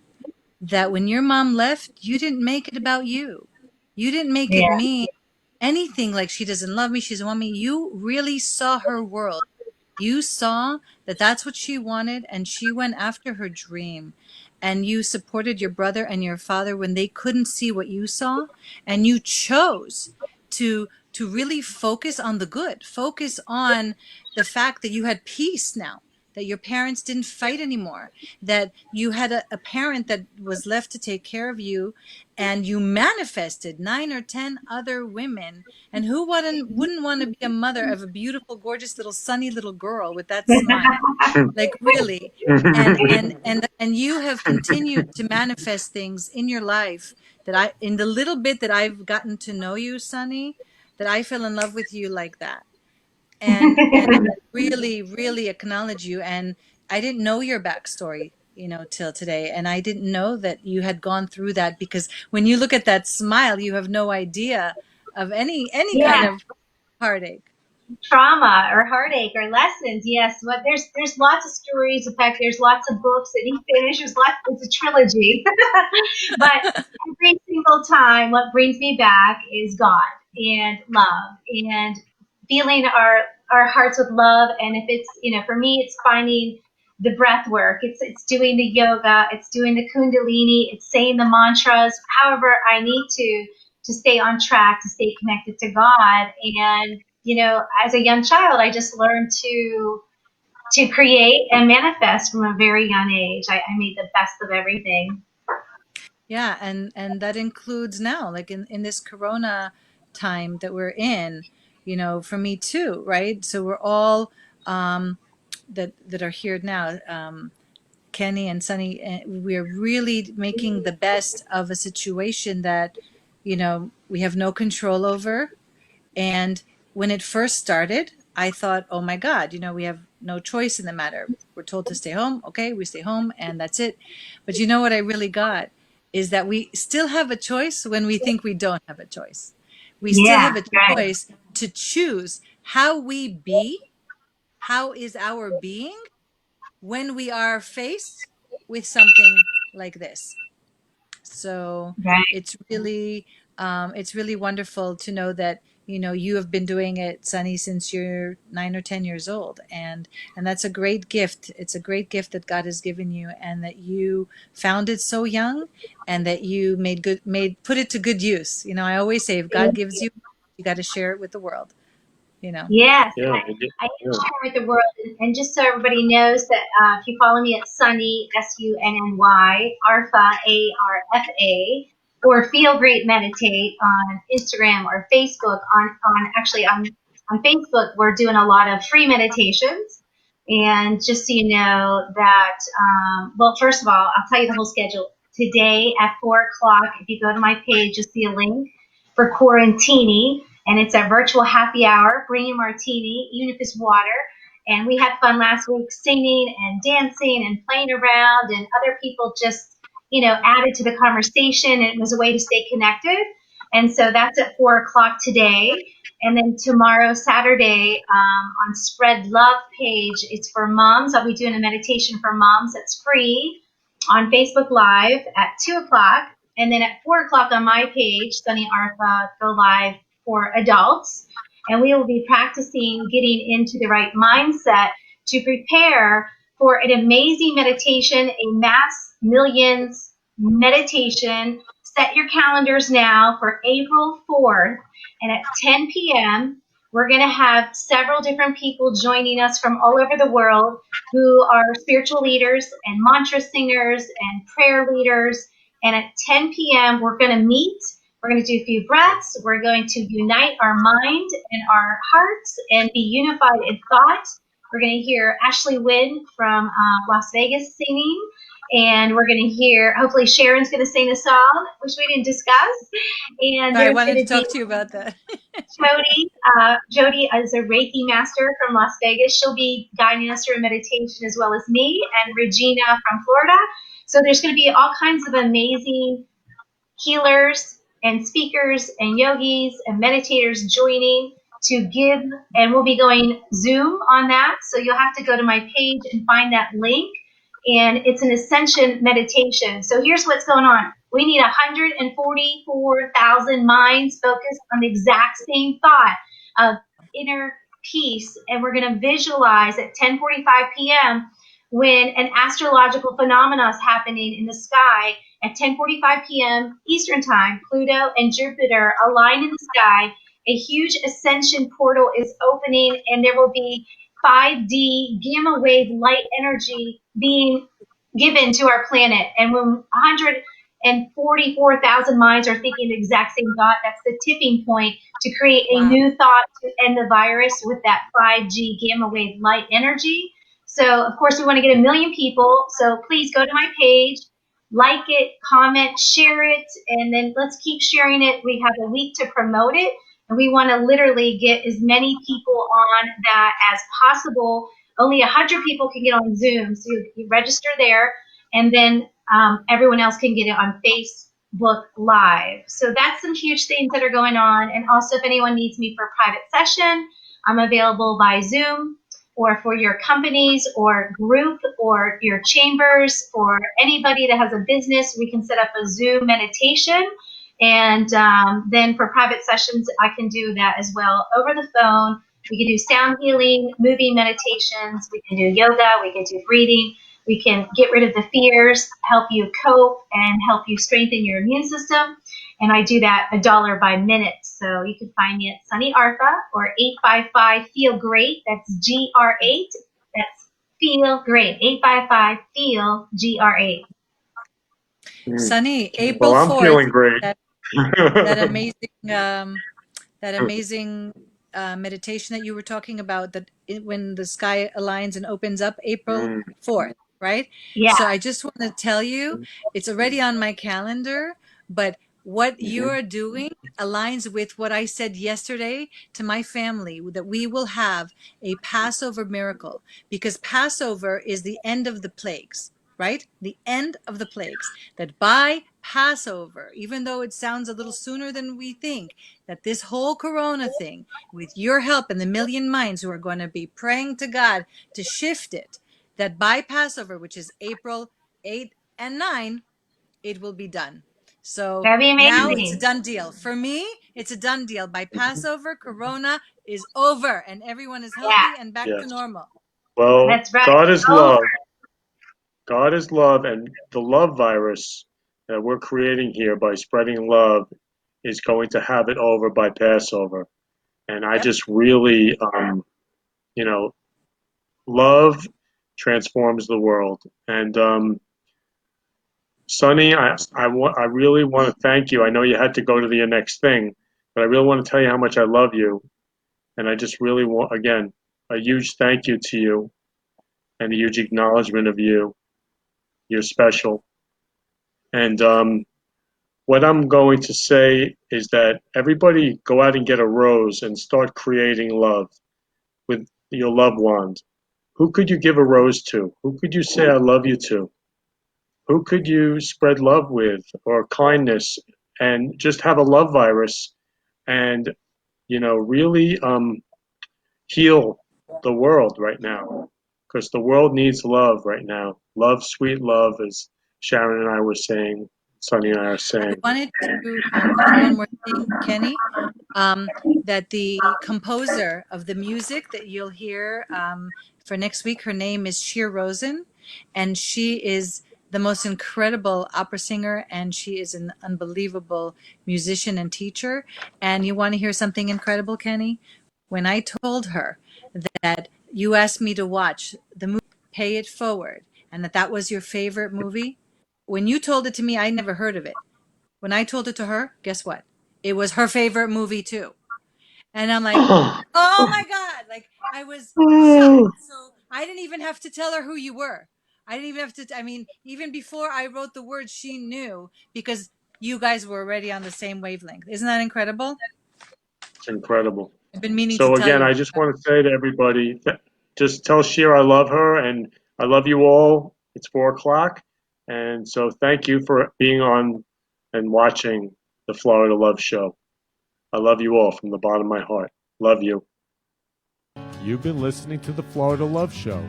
that when your mom left, you didn't make it about you. You didn't make it Yeah. mean anything like she doesn't love me, she doesn't want me. You really saw her world. You saw that that's what she wanted, and she went after her dream. And you supported your brother and your father when they couldn't see what you saw, and you chose to really focus on the good, focus on the fact that you had peace now, that your parents didn't fight anymore, that you had a parent that was left to take care of you, and you manifested 9 or 10 other women. And wouldn't want to be a mother of a beautiful, gorgeous little sunny little girl with that smile? Like, really. And you have continued to manifest things in your life that in the little bit that I've gotten to know you, Sunny, that I fell in love with you like that. And I really, really acknowledge you. And I didn't know your backstory, till today. And I didn't know that you had gone through that, because when you look at that smile, you have no idea of any kind Yeah. of heartache. Trauma or heartache or lessons. Yes, but there's lots of stories. In fact, there's lots of books that he finishes. It's a trilogy. But every single time, what brings me back is God and love and feeling our hearts with love. And if it's, for me, it's finding the breath work. It's doing the yoga. It's doing the kundalini. It's saying the mantras. However, I need to stay on track, to stay connected to God. And as a young child, I just learned to create and manifest from a very young age. I made the best of everything. Yeah, and that includes now, like in this Corona time that we're in, for me too, right? So we're all that are here now, Kenny and Sunny, we're really making the best of a situation that, we have no control over. And when it first started, I thought, oh my God, we have no choice in the matter. We're told to stay home. Okay, we stay home and that's it. But you know what I really got is that we still have a choice when we think we don't have a choice. We still Yeah, have a right. choice to choose how we be, how is our being when we are faced with something like this. So Right. it's really wonderful to know that you have been doing it, Sunny, since you're 9 or 10 years old, and that's a great gift. It's a great gift that God has given you, and that you found it so young, and that you put it to good use. I always say, if God gives you, you got to share it with the world. Yes, Yeah, I yeah. share with the world, and just so everybody knows that if you follow me at Sunny Sunny, Arfa Arfa, or Feel Great Meditate on Instagram or Facebook. On Facebook, we're doing a lot of free meditations, and just so you know that, well, first of all, I'll tell you the whole schedule. Today at 4 o'clock, if you go to my page, you'll see a link for Quarantini, and it's a virtual happy hour. Bring a martini, even if it's water. And we had fun last week singing and dancing and playing around, and other people just, added to the conversation, and it was a way to stay connected. And so that's at 4 o'clock today. And then tomorrow, Saturday, on Spread Love page, it's for moms. I'll be doing a meditation for moms that's free on Facebook Live at 2 o'clock. And then at 4 o'clock on my page, Sunny Arfa, go live for adults. And we will be practicing getting into the right mindset to prepare for an amazing meditation, a mass millions meditation. Set your calendars now for April 4th, and at 10 p.m., We're going to have several different people joining us from all over the world who are spiritual leaders and mantra singers and prayer leaders. And at 10 p.m., we're going to meet. We're going to do a few breaths. We're going to unite our mind and our hearts and be unified in thought. We're going to hear Ashley Wynn from Las Vegas singing. And we're going to hear, hopefully Sharon's going to sing a song, which we didn't discuss. And I there's wanted going to to be talk to you about that. Jody is a Reiki master from Las Vegas. She'll be guiding us through a meditation as well as me, and Regina from Florida. So there's going to be all kinds of amazing healers and speakers and yogis and meditators joining to give, and we'll be going Zoom on that. So you'll have to go to my page and find that link. And it's an ascension meditation. So here's what's going on. We need 144,000 minds focused on the exact same thought of inner peace. And we're going to visualize at 10:45 p.m. when an astrological phenomenon is happening in the sky. At 10:45 p.m. Eastern Time, Pluto and Jupiter align in the sky. A huge ascension portal is opening, and there will be 5D gamma wave light energy being given to our planet. And when 144,000 minds are thinking the exact same thought, that's the tipping point to create a new thought to end the virus with that 5G gamma wave light energy. So, of course, we want to get 1 million people. So please go to my page, like it, comment, share it, and then let's keep sharing it. We have a week to promote it. And we want to literally get as many people on that as possible. Only 100 people can get on Zoom, so you register there, and then everyone else can get it on Facebook Live. So that's some huge things that are going on. And also, if anyone needs me for a private session, I'm available by Zoom, or for your companies or group or your chambers, or anybody that has a business, we can set up a Zoom meditation. And then for private sessions, I can do that as well over the phone. We can do sound healing, moving meditations. We can do yoga. We can do breathing. We can get rid of the fears, help you cope, and help you strengthen your immune system. And I do that $1 by minute. So you can find me at Sunny Arfa or 855-FEEL-GREAT. That's GR8. That's Feel Great. 855-FEEL GR8. Sunny, April Well, I'm 4th, feeling great. that amazing meditation that you were talking about, when the sky aligns and opens up, April 4th, right? Yeah. So I just want to tell you, it's already on my calendar, but what you're doing aligns with what I said yesterday to my family, that we will have a Passover miracle, because Passover is the end of the plagues, right? The end of the plagues. That by Passover, even though it sounds a little sooner than we think, that this whole corona thing, with your help and the million minds who are going to be praying to God to shift it, that by Passover, which is April 8 and 9, it will be done. So That'd be now it's a amazing. done deal. For me, it's a done deal. By Passover, corona is over and everyone is Yeah, healthy and back to Yes. normal. Well, that's right. God is Oh, love. God is love, and the love virus that we're creating here by spreading love is going to have it over by Passover. And I Yep. just really, you know, love transforms the world. And Sonny, I really want to thank you. I know you had to go to your next thing, but I really want to tell you how much I love you. And I just really want, again, a huge thank you to you and a huge acknowledgement of you. You're special. And what I'm going to say is that everybody go out and get a rose and start creating love with your loved ones. Who could you give a rose to? Who could you say I love you to? Who could you spread love with or kindness, and just have a love virus and really heal the world right now, because the world needs love right now. Love, sweet love, as Sharon and I were saying, Sonny and I are I saying. wanted to add one more thing, Kenny, that the composer of the music that you'll hear for next week, her name is Sheer Rosen, and she is the most incredible opera singer, and she is an unbelievable musician and teacher. And you want to hear something incredible, Kenny? when I told her that you asked me to watch the movie Pay It Forward and that was your favorite movie, when you told it to me, I never heard of it. When I told it to her, guess what? It was her favorite movie too. And I'm like, oh my God. Like I was shocked. So I didn't even have to tell her who you were. I didn't even have to, I mean, even before I wrote the words, she knew because you guys were already on the same wavelength. Isn't that incredible? It's incredible. I've been meaning to So tell again, you. I just want to say to everybody, just tell Sheer I love her and I love you all. It's 4 o'clock. And so thank you for being on and watching the Florida Love Show. I love you all from the bottom of my heart. Love you. You've been listening to the Florida Love Show,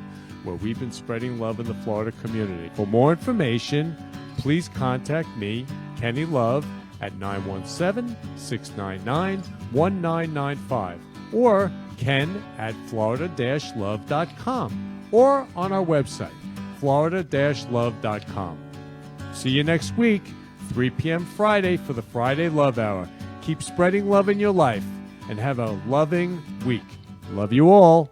where we've been spreading love in the Florida community. For more information, please contact me, Kenny Love, at 917-699-1995 or ken at florida-love.com or on our website, florida-love.com. See you next week, 3 p.m. Friday for the Friday Love Hour. Keep spreading love in your life and have a loving week. Love you all.